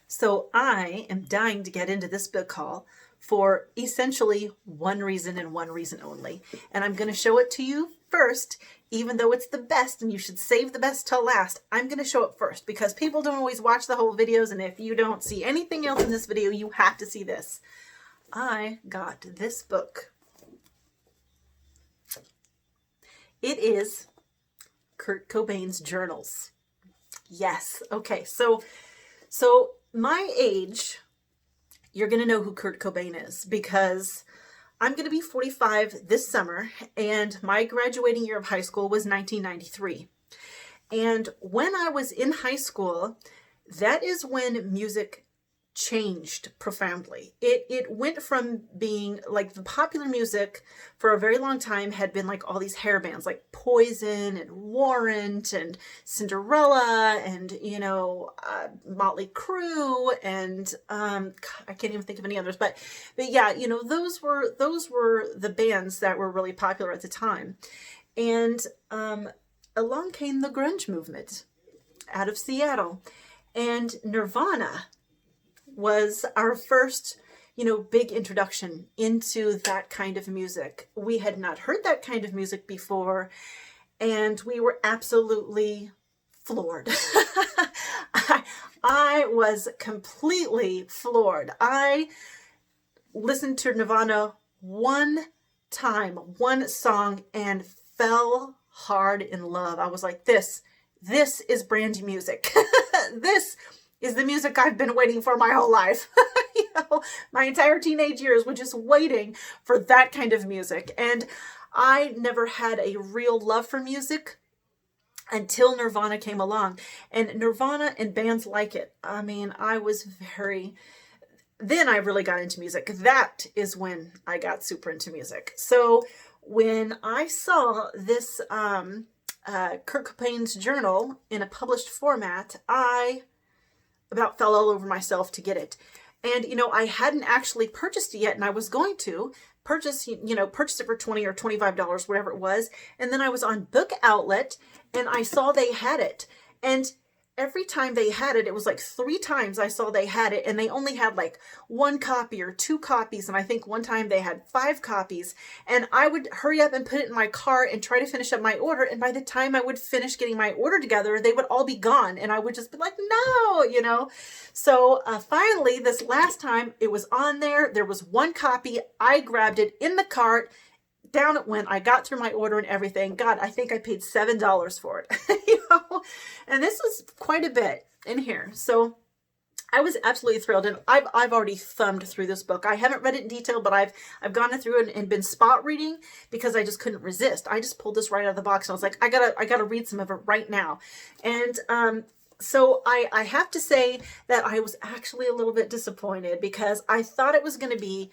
So I am dying to get into this book haul for essentially one reason and one reason only. And I'm going to show it to you first, even though it's the best and you should save the best till last. I'm going to show it first because people don't always watch the whole videos. And if you don't see anything else in this video, you have to see this. I got this book. It is Kurt Cobain's journals. Yes. Okay. So my age, you're going to know who Kurt Cobain is because I'm going to be 45 this summer, and my graduating year of high school was 1993. And when I was in high school, that is when music changed profoundly. It went from being like the popular music for a very long time had been like all these hair bands like Poison and Warrant and Cinderella and Motley Crue and I can't even think of any others, but yeah, those were the bands that were really popular at the time. And along came the grunge movement out of Seattle, and Nirvana was our first, big introduction into that kind of music. We had not heard that kind of music before, and we were absolutely floored. I was completely floored. I listened to Nirvana one time, one song, and fell hard in love. I was like, this is Brandy music. This is the music I've been waiting for my whole life. My entire teenage years were just waiting for that kind of music. And I never had a real love for music until Nirvana came along. And Nirvana and bands like it. I mean, then I really got into music. That is when I got super into music. So when I saw this Kurt Cobain's journal in a published format, I about fell all over myself to get it. And, I hadn't actually purchased it yet, and I was going to purchase it for $20 or $25, whatever it was. And then I was on Book Outlet and I saw they had it. And every time they had it, it was like 3 times I saw they had it, and they only had like 1 copy or 2 copies. And I think one time they had 5 copies, and I would hurry up and put it in my cart and try to finish up my order. And by the time I would finish getting my order together, they would all be gone. And I would just be like, no. So finally, this last time it was on there. There was 1 copy. I grabbed it in the cart. Down it went. I got through my order and everything. God, I think I paid $7 for it. And this was quite a bit in here. So I was absolutely thrilled, and I've already thumbed through this book. I haven't read it in detail, but I've gone through and been spot reading because I just couldn't resist. I just pulled this right out of the box, and I was like, I gotta read some of it right now. And so I have to say that I was actually a little bit disappointed because I thought it was going to be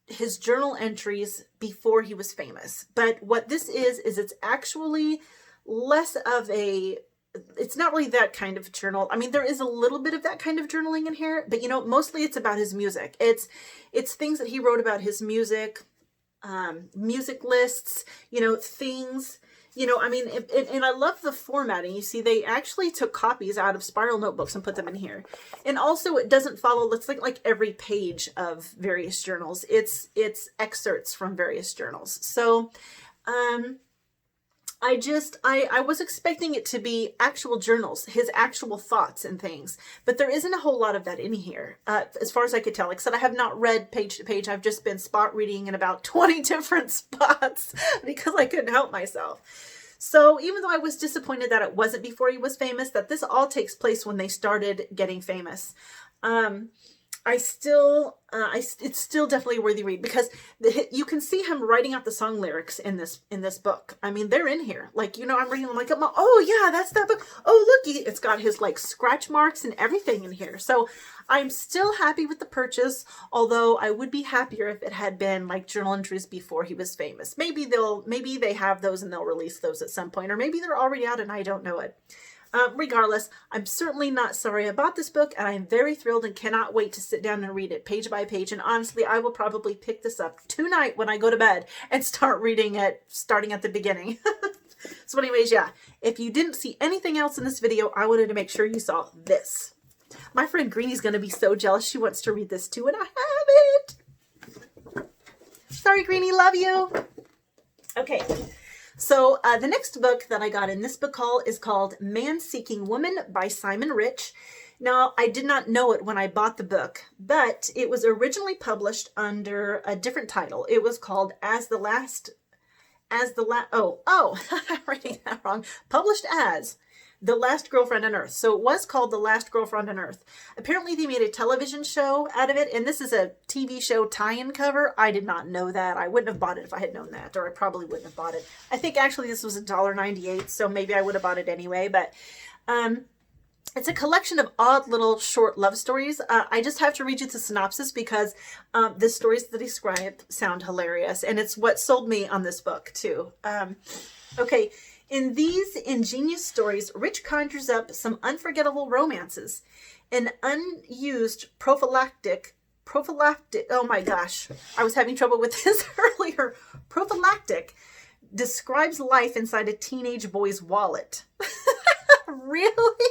his journal entries before he was famous. But what this is it's actually less of it's not really that kind of journal. I mean, there is a little bit of that kind of journaling in here, but mostly it's about his music. It's things that he wrote about his music, music lists, things, and I love the formatting. You see, they actually took copies out of spiral notebooks and put them in here. And also it doesn't follow, let's like every page of various journals. It's excerpts from various journals. So, I was expecting it to be actual journals, his actual thoughts and things, but there isn't a whole lot of that in here, as far as I could tell. Like I said, I have not read page to page. I've just been spot reading in about 20 different spots because I couldn't help myself. So even though I was disappointed that it wasn't before he was famous, that this all takes place when they started getting famous, it's still definitely a worthy read because you can see him writing out the song lyrics in this book. I mean, they're in here. Like, I'm reading them like, oh yeah, that's that book. Oh, look, it's got his like scratch marks and everything in here. So I'm still happy with the purchase, although I would be happier if it had been like journal entries before he was famous. Maybe they have those and they'll release those at some point, or maybe they're already out and I don't know it. Regardless, I'm certainly not sorry about this book, and I'm very thrilled and cannot wait to sit down and read it page by page. And honestly, I will probably pick this up tonight when I go to bed and start reading it, starting at the beginning. So anyways, yeah, if you didn't see anything else in this video, I wanted to make sure you saw this. My friend Greenie's going to be so jealous. She wants to read this too, and I have it. Sorry, Greenie, love you. Okay, so the next book that I got in this book haul is called Man Seeking Woman by Simon Rich. Now, I did not know it when I bought the book, but it was originally published under a different title. It was called I'm reading that wrong. Published as The Last Girlfriend on Earth. So it was called The Last Girlfriend on Earth. Apparently they made a television show out of it, and this is a TV show tie-in cover. I did not know that. I wouldn't have bought it if I had known that, or I probably wouldn't have bought it. I think actually this was $1.98, so maybe I would have bought it anyway, but it's a collection of odd little short love stories. I just have to read you the synopsis because the stories that I describe sound hilarious, and it's what sold me on this book too. Okay. In these ingenious stories, Rich conjures up some unforgettable romances. An unused prophylactic, oh my gosh, I was having trouble with this earlier. Prophylactic describes life inside a teenage boy's wallet. Really?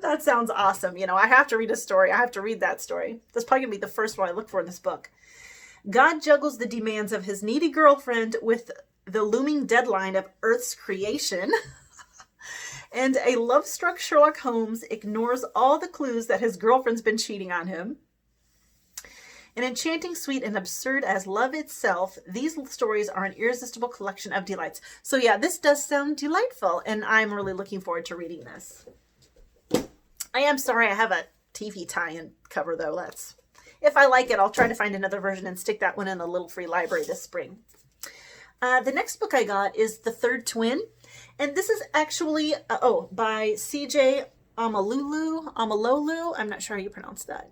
That sounds awesome. You know, I have to read a story. I have to read that story. That's probably going to be the first one I look for in this book. God juggles the demands of his needy girlfriend with the looming deadline of Earth's creation. And a love-struck Sherlock Holmes ignores all the clues that his girlfriend's been cheating on him. An enchanting, sweet, and absurd as love itself, these stories are an irresistible collection of delights. So yeah, this does sound delightful, and I'm really looking forward to reading this. I am sorry I have a TV tie-in cover, though. If I like it, I'll try to find another version and stick that one in a little free library this spring. The next book I got is The Third Twin, and this is actually, by C.J. Amalolu. I'm not sure how you pronounce that.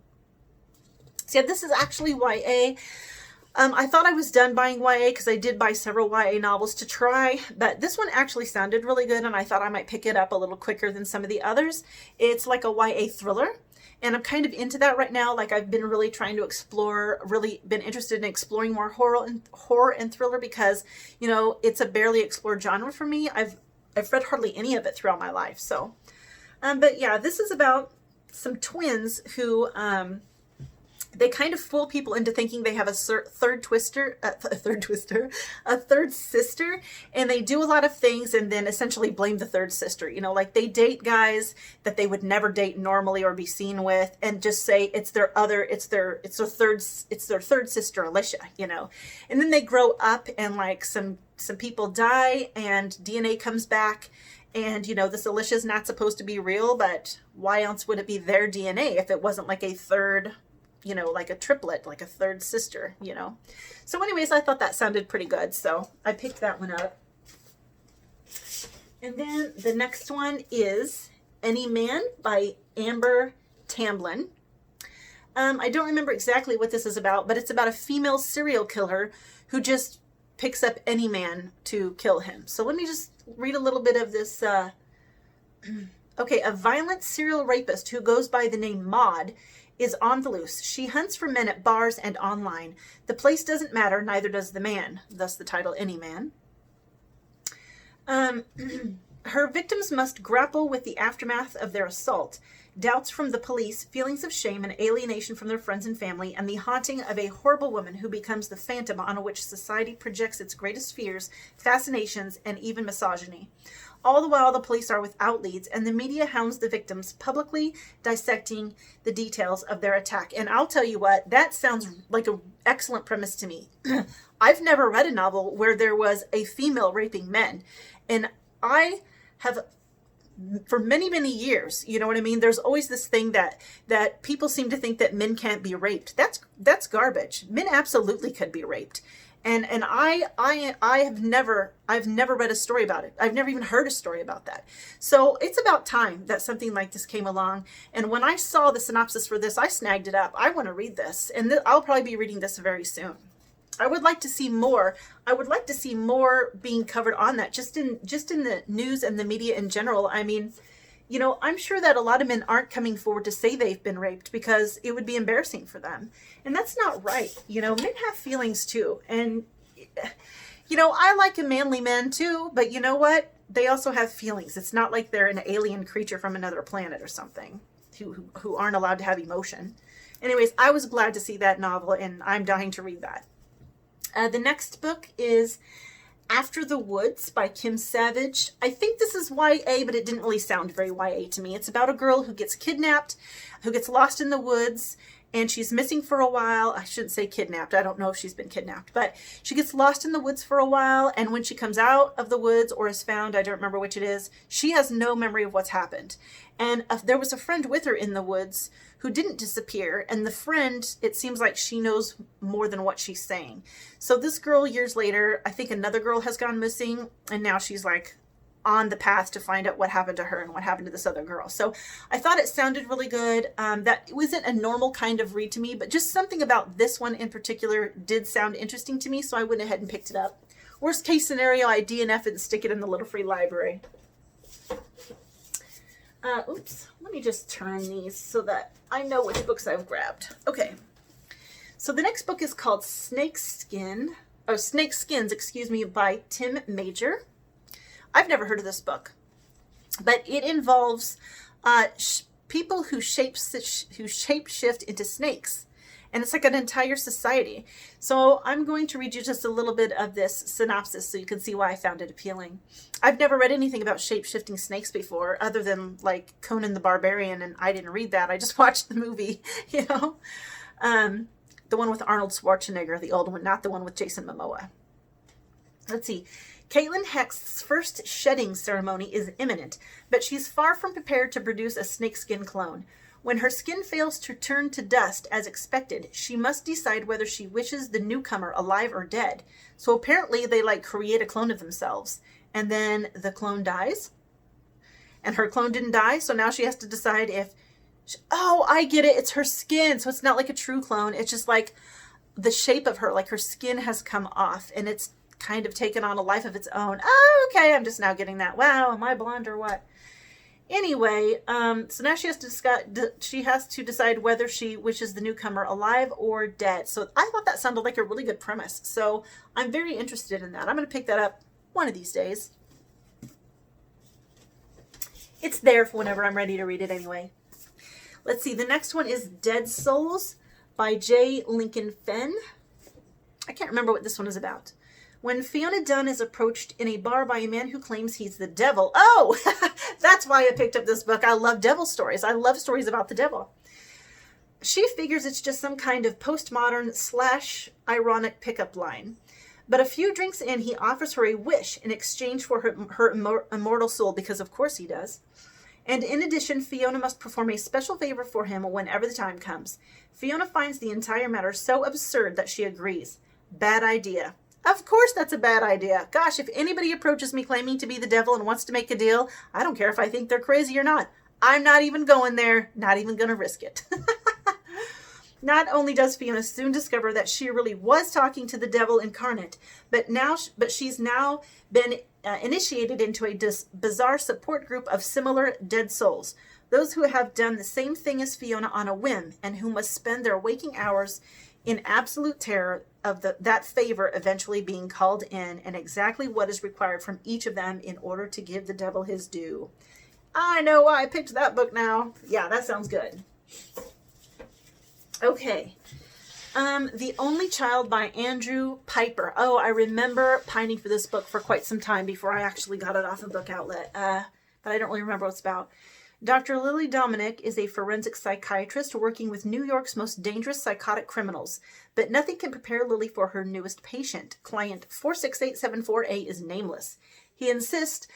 So yeah, this is actually YA. I thought I was done buying YA because I did buy several YA novels to try, but this one actually sounded really good, and I thought I might pick it up a little quicker than some of the others. It's like a YA thriller, and I'm kind of into that right now. Like, I've been really trying to really been interested in exploring more horror and thriller because, you know, it's a barely explored genre for me. I've read hardly any of it throughout my life. So, but yeah, this is about some twins who, they kind of fool people into thinking they have a third sister, and they do a lot of things and then essentially blame the third sister. You know, like they date guys that they would never date normally or be seen with, and just say it's their third sister, Alicia. You know, and then they grow up and like some people die and DNA comes back. And, you know, this Alicia's not supposed to be real, but why else would it be their DNA if it wasn't like a third, you know, like a triplet, like a third sister, you know. So anyways, I thought that sounded pretty good, so I picked that one up. And then the next one is Any Man by Amber Tamblyn. I don't remember exactly what this is about, but it's about a female serial killer who just picks up any man to kill him. So let me just read a little bit of this. Okay, a violent serial rapist who goes by the name Maud is on the loose. She hunts for men at bars and online. The place doesn't matter, neither does the man. Thus the title, Any Man. Her victims must grapple with the aftermath of their assault. Doubts from the police, feelings of shame and alienation from their friends and family, and the haunting of a horrible woman who becomes the phantom on which society projects its greatest fears, fascinations, and even misogyny. All the while, the police are without leads, and the media hounds the victims, publicly dissecting the details of their attack. And I'll tell you what, that sounds like an excellent premise to me. I've never read a novel where there was a female raping men. And I have, for many, many years, you know what I mean? There's always this thing that people seem to think that men can't be raped. That's garbage. Men absolutely could be raped. And I've never read a story about it. I've never even heard a story about that. So it's about time that something like this came along. And when I saw the synopsis for this, I snagged it up. I want to read this, and I'll probably be reading this very soon. I would like to see more. I would like to see more being covered on that, just in the news and the media in general. I mean, you know, I'm sure that a lot of men aren't coming forward to say they've been raped because it would be embarrassing for them. And that's not right. You know, men have feelings too. And, you know, I like a manly man too, but you know what? They also have feelings. It's not like they're an alien creature from another planet or something who aren't allowed to have emotion. Anyways, I was glad to see that novel, and I'm dying to read that. The next book is After the Woods by Kim Savage. I think this is YA, but it didn't really sound very YA to me. It's about a girl who gets kidnapped, who gets lost in the woods, and she's missing for a while. I shouldn't say kidnapped. I don't know if she's been kidnapped, but she gets lost in the woods for a while, and when she comes out of the woods or is found, I don't remember which it is, she has no memory of what's happened. And there was a friend with her in the woods who didn't disappear, and the friend, it seems like she knows more than what she's saying. So this girl, years later, I think another girl has gone missing, and now she's like on the path to find out what happened to her and what happened to this other girl. So I thought it sounded really good. That wasn't a normal kind of read to me, but just something about this one in particular did sound interesting to me, so I went ahead and picked it up. Worst case scenario, I DNF it and stick it in the little free library. Oops, let me just turn these so that I know which books I've grabbed. Okay, so the next book is called Snake Skins, by Tim Major. I've never heard of this book, but it involves people who shapeshift into snakes, and it's like an entire society. So I'm going to read you just a little bit of this synopsis so you can see why I found it appealing. I've never read anything about shape-shifting snakes before, other than like Conan the Barbarian, and I didn't read that. I just watched the movie, you know, the one with Arnold Schwarzenegger, the old one, not the one with Jason Momoa. Let's see. Caitlin Heck's first shedding ceremony is imminent, but she's far from prepared to produce a snakeskin clone. When her skin fails to turn to dust as expected, she must decide whether she wishes the newcomer alive or dead. So apparently they like create a clone of themselves, and then the clone dies, and her clone didn't die, so now she has to decide if, oh, I get it, it's her skin, so it's not like a true clone, it's just like the shape of her, like her skin has come off, and it's kind of taken on a life of its own. Oh, okay, I'm just now getting that. Wow, am I blonde or what? Anyway, so now she has to decide whether she wishes the newcomer alive or dead. So I thought that sounded like a really good premise. So I'm very interested in that. I'm going to pick that up one of these days. It's there for whenever I'm ready to read it anyway. Let's see. The next one is Dead Souls by J. Lincoln Fenn. I can't remember what this one is about. When Fiona Dunn is approached in a bar by a man who claims he's the devil. Oh, that's why I picked up this book. I love devil stories. I love stories about the devil. She figures it's just some kind of postmodern / ironic pickup line. But a few drinks in, he offers her a wish in exchange for her immortal soul, because of course he does. And in addition, Fiona must perform a special favor for him whenever the time comes. Fiona finds the entire matter so absurd that she agrees. Bad idea. Of course that's a bad idea. Gosh, if anybody approaches me claiming to be the devil and wants to make a deal, I don't care if I think they're crazy or not. I'm not even going there, not even going to risk it. Not only does Fiona soon discover that she really was talking to the devil incarnate, but she's now been initiated into a bizarre support group of similar dead souls, those who have done the same thing as Fiona on a whim and who must spend their waking hours in absolute terror of that favor eventually being called in, and exactly what is required from each of them in order to give the devil his due. I know why I picked that book now. Yeah, that sounds good. Okay. The Only Child by Andrew Piper. Oh, I remember pining for this book for quite some time before I actually got it off a book outlet. But I don't really remember what it's about. Dr. Lily Dominic is a forensic psychiatrist working with New York's most dangerous psychotic criminals, but nothing can prepare Lily for her newest patient. Client 46874A is nameless. He insists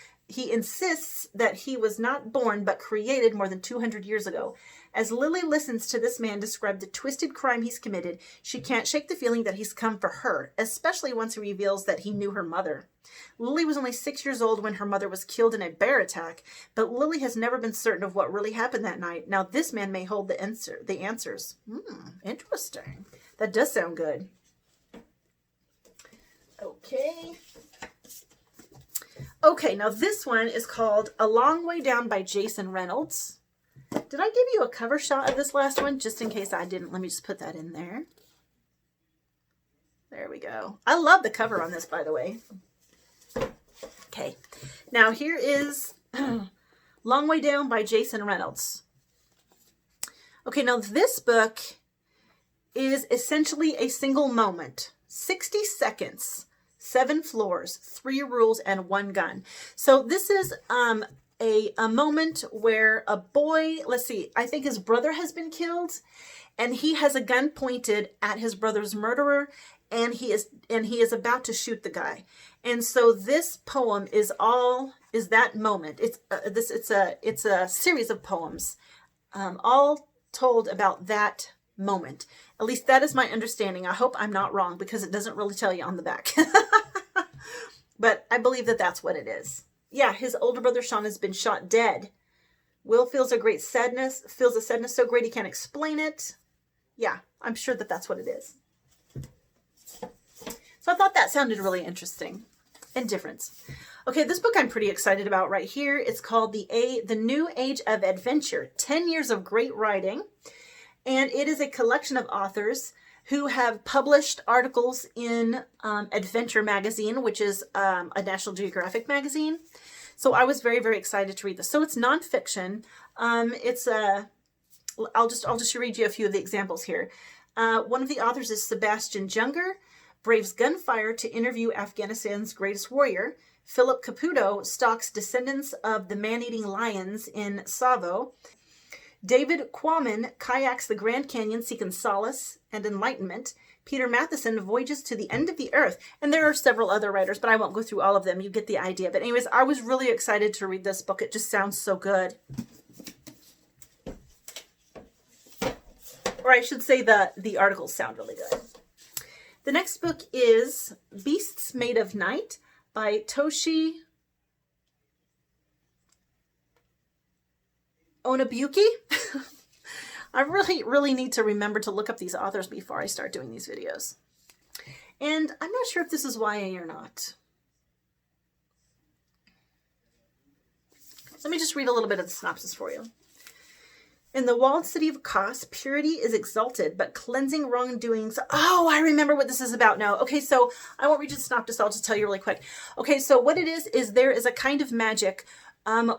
that he was not born but created more than 200 years ago. As Lily listens to this man describe the twisted crime he's committed, she can't shake the feeling that he's come for her, especially once he reveals that he knew her mother. Lily was only 6 years old when her mother was killed in a bear attack, but Lily has never been certain of what really happened that night. Now this man may hold the answers. Interesting. That does sound good. Okay, now this one is called A Long Way Down by Jason Reynolds. Did I give you a cover shot of this last one? Just in case I didn't, let me just put that in there. There we go. I love the cover on this, by the way. Okay, now here is Long Way Down by Jason Reynolds. Okay, now this book is essentially a single moment. 60 seconds, 7 floors, 3 rules, and 1 gun. So this is a moment where a boy, let's see, I think his brother has been killed, and he has a gun pointed at his brother's murderer, and he is about to shoot the guy. And so this poem is that moment. It's a series of poems, all told about that moment. At least that is my understanding. I hope I'm not wrong, because it doesn't really tell you on the back. But I believe that that's what it is. Yeah, his older brother Sean has been shot dead. Will feels a sadness so great he can't explain it. Yeah, I'm sure that that's what it is. So I thought that sounded really interesting and different. Okay, this book I'm pretty excited about right here. It's called The New Age of Adventure, 10 Years of Great Writing. And it is a collection of authors who have published articles in Adventure Magazine, which is a National Geographic magazine. So I was very, very excited to read this. So it's nonfiction. I'll just read you a few of the examples here. One of the authors is Sebastian Junger, braves gunfire to interview Afghanistan's greatest warrior. Philip Caputo stalks descendants of the man-eating lions in Tsavo. David Quammen kayaks the Grand Canyon seeking solace and enlightenment. Peter Matheson voyages to the end of the earth. And there are several other writers, but I won't go through all of them. You get the idea. But anyways, I was really excited to read this book. It just sounds so good. Or I should say the articles sound really good. The next book is Beasts Made of Night by Toshi Onobuki. I really need to remember to look up these authors before I start doing these videos. And I'm not sure if this is YA or not. Let me just read a little bit of the synopsis for you. In the walled city of Kos, purity is exalted, but cleansing wrongdoings... Oh, I remember what this is about now. Okay, so I won't read you the synopsis. I'll just tell you really quick. Okay, so what it is there is a kind of magic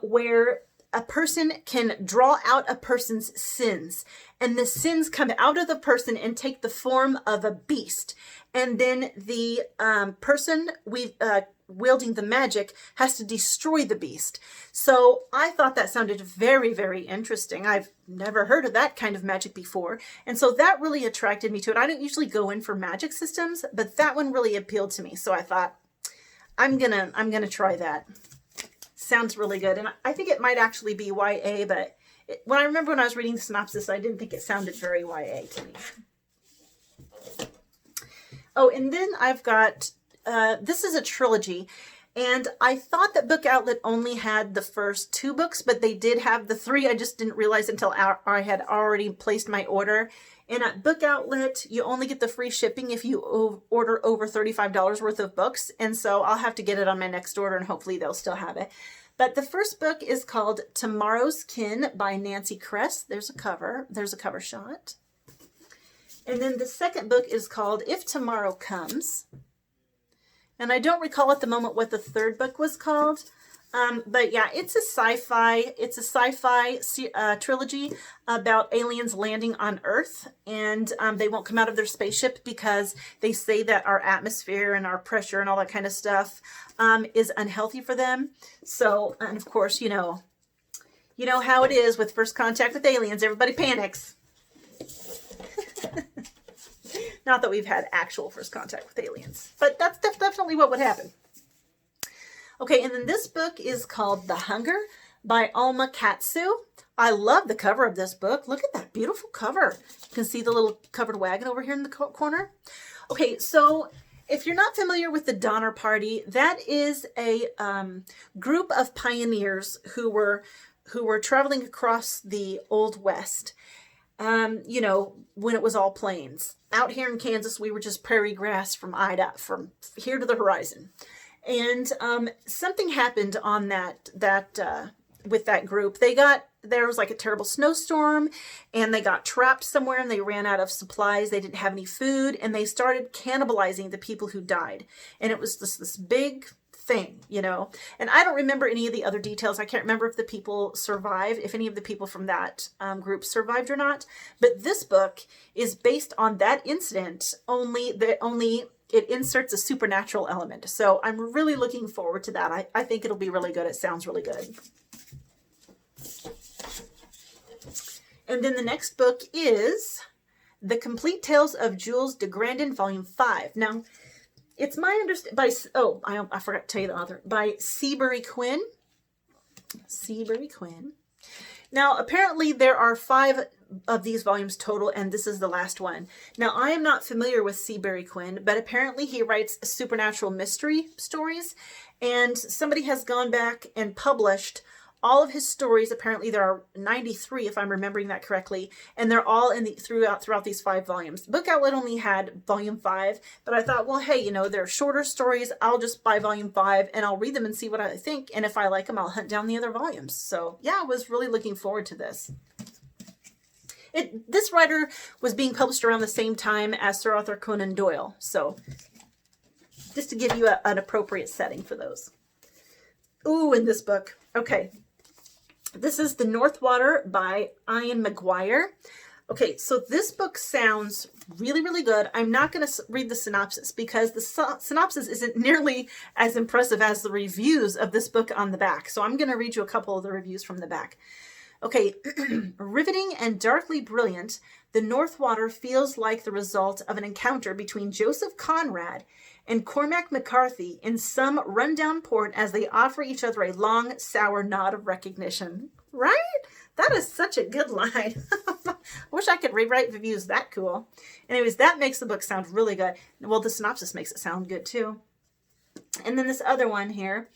where a person can draw out a person's sins, and the sins come out of the person and take the form of a beast. And then the person wielding the magic has to destroy the beast. So I thought that sounded very, very interesting. I've never heard of that kind of magic before. And so that really attracted me to it. I don't usually go in for magic systems, but that one really appealed to me. So I thought, I'm gonna try that. Sounds really good. And I think it might actually be YA, but when I was reading the synopsis, I didn't think it sounded very YA to me. Oh, and then I've got, this is a trilogy, and I thought that Book Outlet only had the first 2 books, but they did have the 3. I just didn't realize until I had already placed my order. And at Book Outlet, you only get the free shipping if you order over $35 worth of books. And so I'll have to get it on my next order, and hopefully they'll still have it. But the first book is called Tomorrow's Kin by Nancy Kress. There's a cover shot. And then the second book is called If Tomorrow Comes. And I don't recall at the moment what the third book was called. But yeah, it's a sci-fi trilogy about aliens landing on Earth, and they won't come out of their spaceship because they say that our atmosphere and our pressure and all that kind of stuff is unhealthy for them. So, and of course, you know how it is with first contact with aliens, everybody panics. Not that we've had actual first contact with aliens, but that's definitely what would happen. Okay, and then this book is called The Hunger by Alma Katsu. I love the cover of this book. Look at that beautiful cover. You can see the little covered wagon over here in the corner. Okay, so if you're not familiar with the Donner Party, that is a group of pioneers who were traveling across the Old West. When it was all plains. Out here in Kansas, we were just prairie grass from here to the horizon. And something happened on with that group. There was like a terrible snowstorm, and they got trapped somewhere, and they ran out of supplies. They didn't have any food, and they started cannibalizing the people who died. And it was this big thing, you know. And I don't remember any of the other details. I can't remember if the people survived, if any of the people from that group survived or not. But this book is based on that incident, only it inserts a supernatural element. So I'm really looking forward to that. I think it'll be really good. It sounds really good. And then the next book is The Complete Tales of Jules de Grande, Volume 5. Now, it's my understanding I forgot to tell you the author, by Seabury Quinn. Seabury Quinn. Now, apparently there are 5 of these volumes total, and this is the last one. Now, I am not familiar with Seabury Quinn, but apparently he writes supernatural mystery stories, and somebody has gone back and published all of his stories. Apparently there are 93, if I'm remembering that correctly, and they're all in throughout these 5 volumes. Book Outlet only had volume 5, but I thought, well, hey, you know, they're shorter stories. I'll just buy volume 5 and I'll read them and see what I think. And if I like them, I'll hunt down the other volumes. So yeah, I was really looking forward to this. This writer was being published around the same time as Sir Arthur Conan Doyle. So just to give you an appropriate setting for those. Ooh, in this book. Okay. This is The North Water by Ian McGuire. Okay, so this book sounds really, really good. I'm not going to read the synopsis because the synopsis isn't nearly as impressive as the reviews of this book on the back. So I'm going to read you a couple of the reviews from the back. Okay, riveting and darkly brilliant, The North Water feels like the result of an encounter between Joseph Conrad and Cormac McCarthy in some rundown port as they offer each other a long, sour nod of recognition. Right? That is such a good line. I wish I could rewrite reviews that cool. Anyways, that makes the book sound really good. Well, the synopsis makes it sound good too. And then this other one here.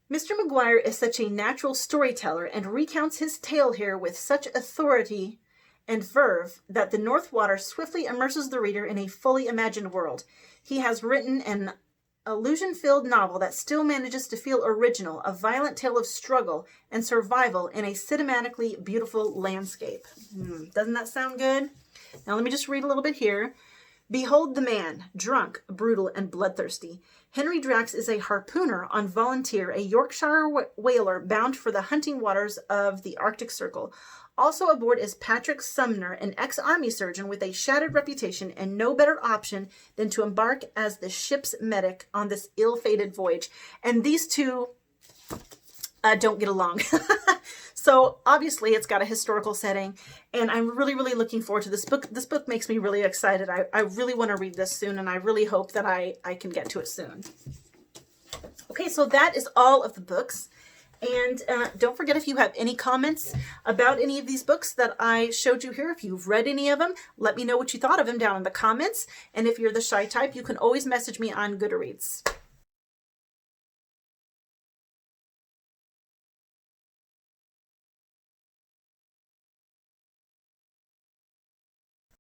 Mr. McGuire is such a natural storyteller and recounts his tale here with such authority and verve that The North Water swiftly immerses the reader in a fully imagined world. He has written an illusion-filled novel that still manages to feel original, a violent tale of struggle and survival in a cinematically beautiful landscape. Doesn't that sound good? Now let me just read a little bit here. Behold the man, drunk, brutal, and bloodthirsty. Henry Drax is a harpooner on Volunteer, a Yorkshire whaler bound for the hunting waters of the Arctic Circle. Also aboard is Patrick Sumner, an ex-army surgeon with a shattered reputation and no better option than to embark as the ship's medic on this ill-fated voyage. And these two don't get along. So obviously it's got a historical setting, and I'm really, really looking forward to this book. This book makes me really excited. I really want to read this soon, and I really hope that I can get to it soon. Okay, so that is all of the books. And don't forget, if you have any comments about any of these books that I showed you here, if you've read any of them, let me know what you thought of them down in the comments. And if you're the shy type, you can always message me on Goodreads.